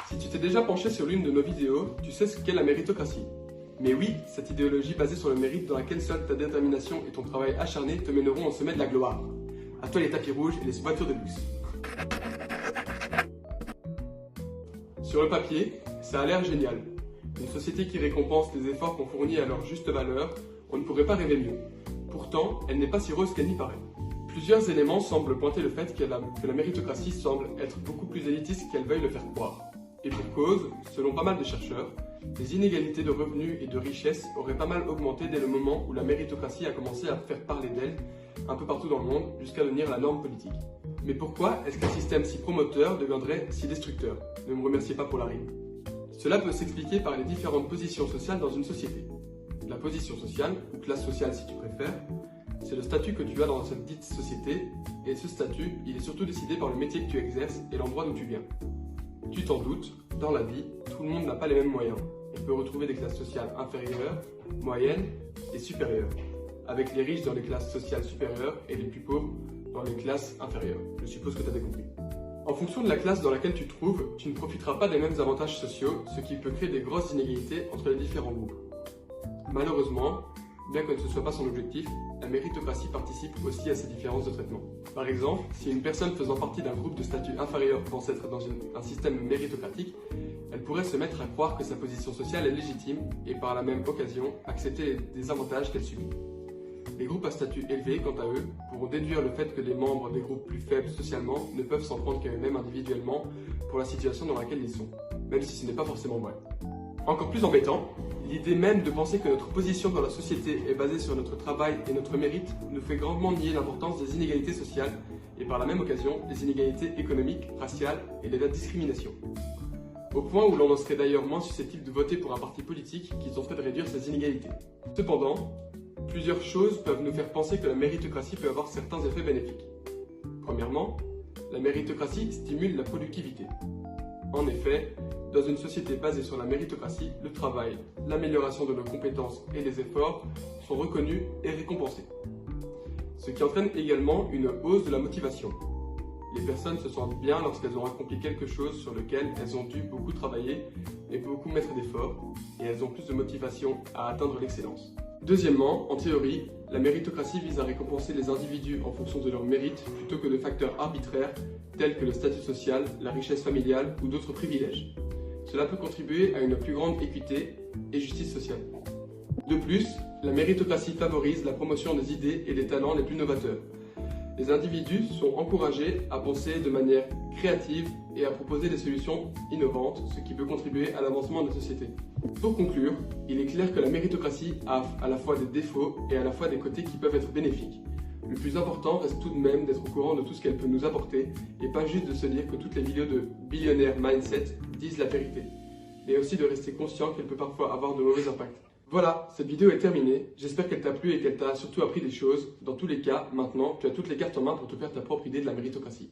Si tu t'es déjà penché sur l'une de nos vidéos, tu sais ce qu'est la méritocratie. Mais oui, cette idéologie basée sur le mérite dans laquelle seule ta détermination et ton travail acharné te mèneront au sommet de la gloire. À toi les tapis rouges et les voitures de luxe. Sur le papier, ça a l'air génial. Une société qui récompense les efforts qu'on fournit à leur juste valeur, on ne pourrait pas rêver mieux. Pourtant, elle n'est pas si rose qu'elle n'y paraît. Plusieurs éléments semblent pointer le fait que la méritocratie semble être beaucoup plus élitiste qu'elle veuille le faire croire. Et pour cause, selon pas mal de chercheurs, les inégalités de revenus et de richesses auraient pas mal augmenté dès le moment où la méritocratie a commencé à faire parler d'elle un peu partout dans le monde jusqu'à devenir la norme politique. Mais pourquoi est-ce qu'un système si promoteur deviendrait si destructeur? Ne me remerciez pas pour la rime. Cela peut s'expliquer par les différentes positions sociales dans une société. La position sociale, ou classe sociale si tu préfères, c'est le statut que tu as dans cette dite société, et ce statut, il est surtout décidé par le métier que tu exerces et l'endroit d'où tu viens. Tu t'en doutes, dans la vie, tout le monde n'a pas les mêmes moyens. On peut retrouver des classes sociales inférieures, moyennes et supérieures, avec les riches dans les classes sociales supérieures et les plus pauvres dans les classes inférieures. Je suppose que tu avais compris. En fonction de la classe dans laquelle tu te trouves, tu ne profiteras pas des mêmes avantages sociaux, ce qui peut créer des grosses inégalités entre les différents groupes. Malheureusement, bien que ce ne soit pas son objectif, la méritocratie participe aussi à ces différences de traitement. Par exemple, si une personne faisant partie d'un groupe de statut inférieur pense être dans un système méritocratique, elle pourrait se mettre à croire que sa position sociale est légitime et par la même occasion accepter des avantages qu'elle subit. Les groupes à statut élevé, quant à eux, pourront déduire le fait que les membres des groupes plus faibles socialement ne peuvent s'en prendre qu'à eux-mêmes individuellement pour la situation dans laquelle ils sont, même si ce n'est pas forcément vrai. Encore plus embêtant, l'idée même de penser que notre position dans la société est basée sur notre travail et notre mérite nous fait grandement nier l'importance des inégalités sociales et par la même occasion des inégalités économiques, raciales et de la discrimination. Au point où l'on en serait d'ailleurs moins susceptible de voter pour un parti politique qui tenterait de réduire ces inégalités. Cependant, plusieurs choses peuvent nous faire penser que la méritocratie peut avoir certains effets bénéfiques. Premièrement, la méritocratie stimule la productivité. En effet, dans une société basée sur la méritocratie, le travail, l'amélioration de nos compétences et les efforts sont reconnus et récompensés. Ce qui entraîne également une hausse de la motivation. Les personnes se sentent bien lorsqu'elles ont accompli quelque chose sur lequel elles ont dû beaucoup travailler et beaucoup mettre d'efforts, et elles ont plus de motivation à atteindre l'excellence. Deuxièmement, en théorie, la méritocratie vise à récompenser les individus en fonction de leur mérite plutôt que de facteurs arbitraires tels que le statut social, la richesse familiale ou d'autres privilèges. Cela peut contribuer à une plus grande équité et justice sociale. De plus, la méritocratie favorise la promotion des idées et des talents les plus novateurs. Les individus sont encouragés à penser de manière créative et à proposer des solutions innovantes, ce qui peut contribuer à l'avancement de la société. Pour conclure, il est clair que la méritocratie a à la fois des défauts et à la fois des côtés qui peuvent être bénéfiques. Le plus important reste tout de même d'être au courant de tout ce qu'elle peut nous apporter et pas juste de se dire que toutes les vidéos de billionnaire mindset disent la vérité, mais aussi de rester conscient qu'elle peut parfois avoir de mauvais impacts. Voilà, cette vidéo est terminée, j'espère qu'elle t'a plu et qu'elle t'a surtout appris des choses. Dans tous les cas, maintenant, tu as toutes les cartes en main pour te faire ta propre idée de la méritocratie.